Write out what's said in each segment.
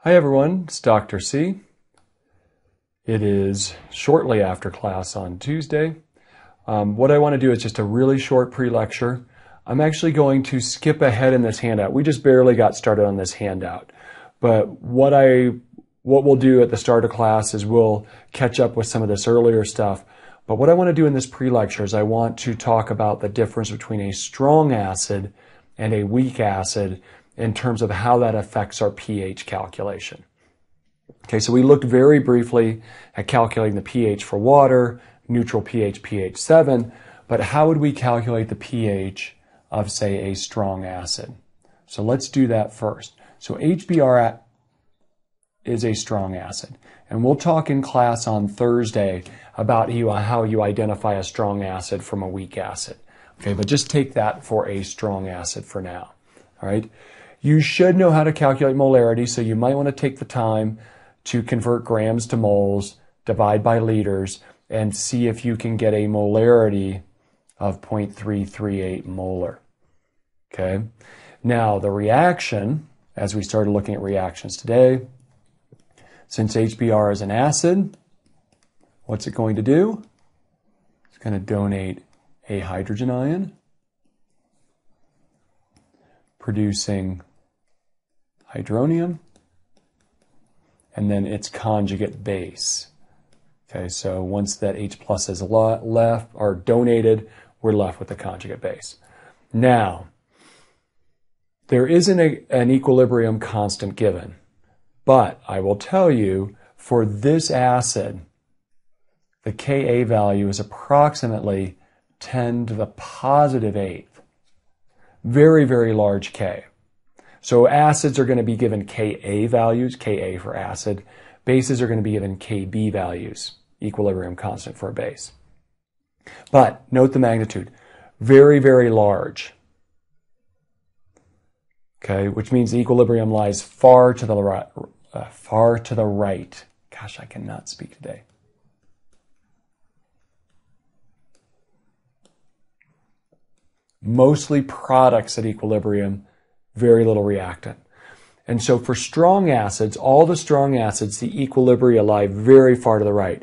Hi everyone, it's Dr. C. It is shortly after class on Tuesday. What I want to do is just a really short pre-lecture. I'm actually going to skip ahead in this handout. We just barely got started on this handout. But what we'll do at the start of class is we'll catch up with some of this earlier stuff. But what I want to do in this pre-lecture is I want to talk about the difference between a strong acid and a weak acid in terms of how that affects our pH calculation. Okay, so we looked very briefly at calculating the pH for water, neutral pH, pH 7, but how would we calculate the pH of, say, a strong acid? So let's do that first. So HBr is a strong acid, and we'll talk in class on Thursday about how you identify a strong acid from a weak acid. Okay, but just take that for a strong acid for now. All right. You should know how to calculate molarity, so you might want to take the time to convert grams to moles, divide by liters, and see if you can get a molarity of 0.338 molar. Okay. Now, the reaction, as we started looking at reactions today, since HBr is an acid, what's it going to do? It's going to donate a hydrogen ion, producing hydronium, and then its conjugate base. Okay, so once that H plus is left or donated, we're left with the conjugate base. Now, there isn't an equilibrium constant given, but I will tell you for this acid, the Ka value is approximately 10 to the positive 8th. Very, very large K. So acids are going to be given Ka values, Ka for acid. Bases are going to be given Kb values, equilibrium constant for a base. But note the magnitude. Very, very large. Okay, which means the equilibrium lies far to the right. Gosh, I cannot speak today. Mostly products at equilibrium, very little reactant. And so for strong acids, all the strong acids, the equilibria lie very far to the right.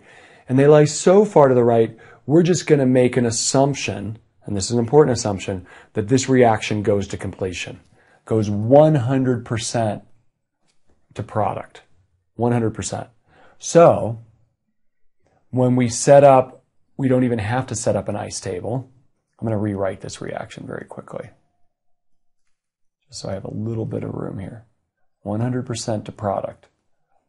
And they lie so far to the right, we're just going to make an assumption, and this is an important assumption, that this reaction goes to completion. Goes 100% to product. 100%. So when we set up, we don't even have to set up an ice table. I'm going to rewrite this reaction very quickly, just so I have a little bit of room here. 100% to product.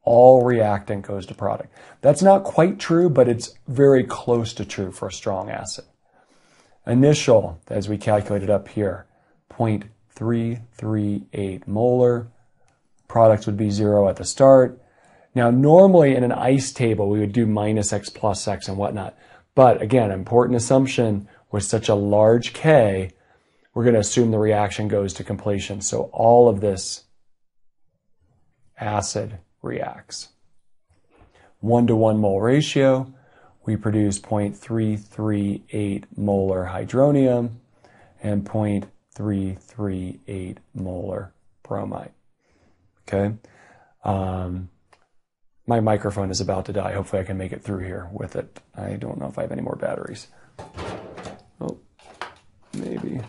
All reactant goes to product. That's not quite true, but it's very close to true for a strong acid. Initial, as we calculated up here, 0.338 molar. Products would be 0 at the start. Now, normally in an ice table, we would do minus x plus x and whatnot. But again, important assumption, with such a large K, we're going to assume the reaction goes to completion. So all of this acid reacts. 1-to-1 mole ratio, we produce 0.338 molar hydronium and 0.338 molar bromide. Okay. My microphone is about to die. Hopefully I can make it through here with it. I don't know if I have any more batteries. Oh, maybe.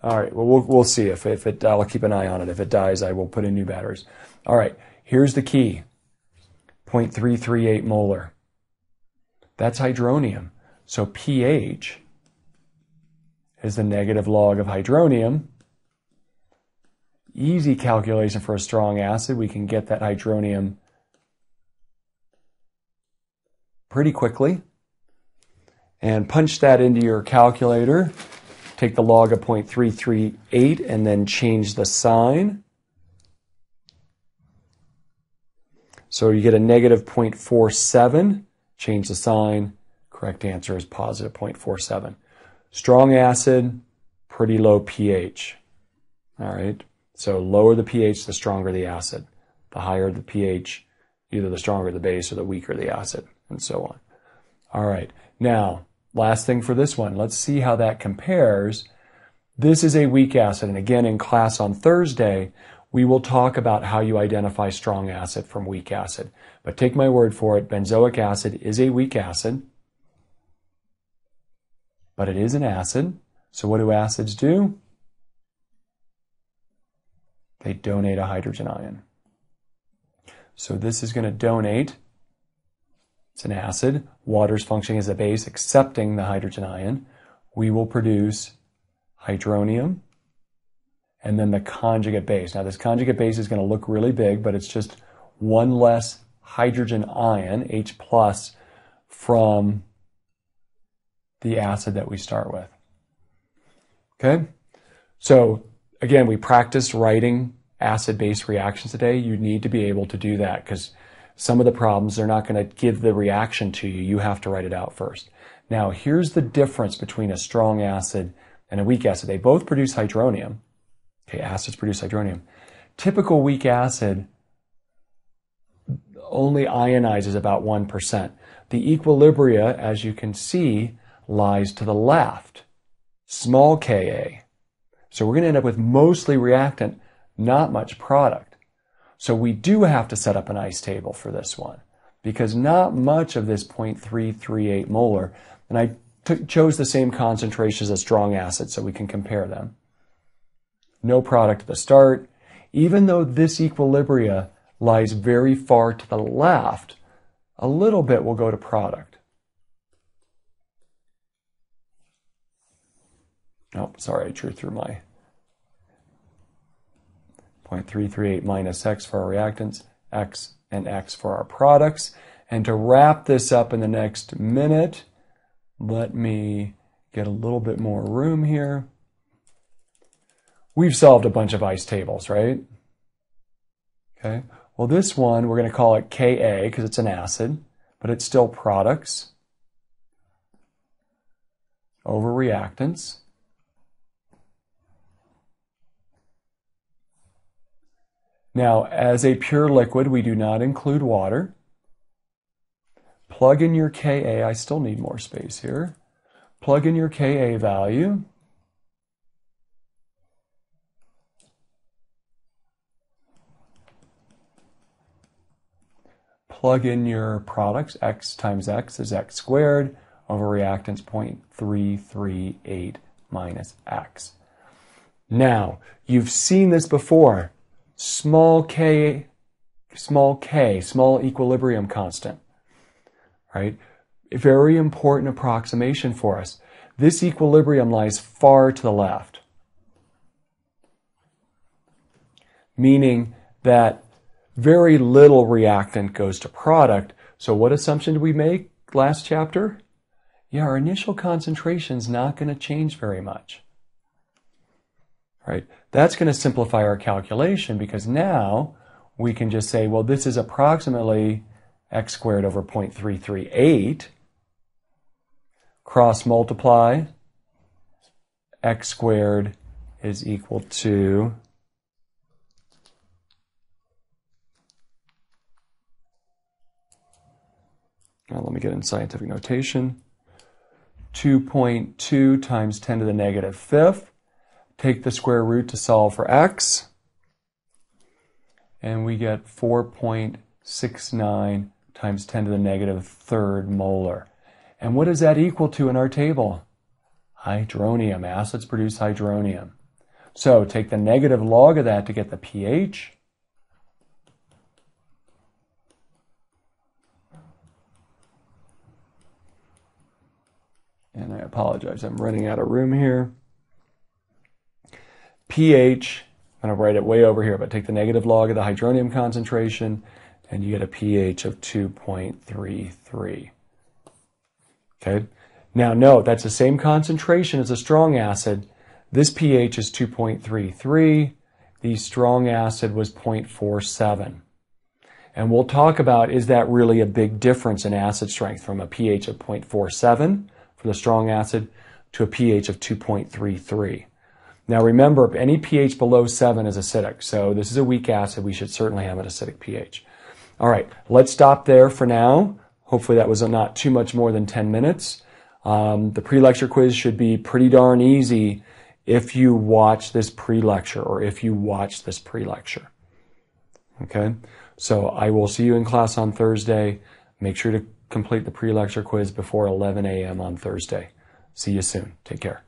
All right, well, we'll see. If it, I'll keep an eye on it. If it dies, I will put in new batteries. All right, here's the key. 0.338 molar. That's hydronium. So pH is the negative log of hydronium. Easy calculation for a strong acid. We can get that hydronium pretty quickly. And punch that into your calculator. Take the log of 0.338 and then change the sign. So you get a negative 0.47. Change the sign. Correct answer is positive 0.47. Strong acid, pretty low pH. All right. So lower the pH, the stronger the acid. The higher the pH, either the stronger the base or the weaker the acid, and so on. All right. Now, last thing for this one, let's see how that compares. This is a weak acid, and again in class on Thursday, we will talk about how you identify strong acid from weak acid. But take my word for it, benzoic acid is a weak acid, but it is an acid. So what do acids do? They donate a hydrogen ion. So this is going to donate, it's an acid, water's functioning as a base, accepting the hydrogen ion. We will produce hydronium, and then the conjugate base. Now this conjugate base is going to look really big, but it's just one less hydrogen ion, H+, from the acid that we start with. Okay? So again, we practiced writing acid-base reactions today. You need to be able to do that because some of the problems, they're not going to give the reaction to you. You have to write it out first. Now, here's the difference between a strong acid and a weak acid. They both produce hydronium. Okay, acids produce hydronium. Typical weak acid only ionizes about 1%. The equilibria, as you can see, lies to the left, small Ka. So we're going to end up with mostly reactant, not much product. So we do have to set up an ice table for this one because not much of this 0.338 molar, and I chose the same concentrations as strong acid so we can compare them. No product at the start. Even though this equilibria lies very far to the left, a little bit will go to product. Oh, sorry, I drew through my 0.338 minus X for our reactants, X and X for our products. And to wrap this up in the next minute, let me get a little bit more room here. We've solved a bunch of ice tables, right? Okay. Well, this one, we're going to call it Ka because it's an acid, but it's still products over reactants. Now, as a pure liquid, we do not include water. Plug in your Ka. I still need more space here. Plug in your Ka value. Plug in your products. X times X is X squared over reactants 0.338 minus X. Now, you've seen this before. Small equilibrium constant, right? A very important approximation for us. This equilibrium lies far to the left, meaning that very little reactant goes to product. So what assumption did we make last chapter? Yeah, our initial concentration is not going to change very much. Right? That's going to simplify our calculation because now we can just say, well, this is approximately X squared over 0.338. Cross multiply. X squared is equal to let me get in scientific notation. 2.2 times 10 to the negative fifth. Take the square root to solve for X. And we get 4.69 times 10 to the negative third molar. And what does that equal to in our table? Hydronium. Acids produce hydronium. So take the negative log of that to get the pH. And I apologize, I'm running out of room here. pH, I'm going to write it way over here, but take the negative log of the hydronium concentration, and you get a pH of 2.33. Okay? Now note, that's the same concentration as a strong acid. This pH is 2.33. The strong acid was 0.47. And we'll talk about, is that really a big difference in acid strength from a pH of 0.47 for the strong acid to a pH of 2.33. Now remember, any pH below 7 is acidic, so this is a weak acid. We should certainly have an acidic pH. All right, let's stop there for now. Hopefully that was not too much more than 10 minutes. The pre-lecture quiz should be pretty darn easy if you watch this pre-lecture or if you watch this pre-lecture. Okay? So I will see you in class on Thursday. Make sure to complete the pre-lecture quiz before 11 a.m. on Thursday. See you soon. Take care.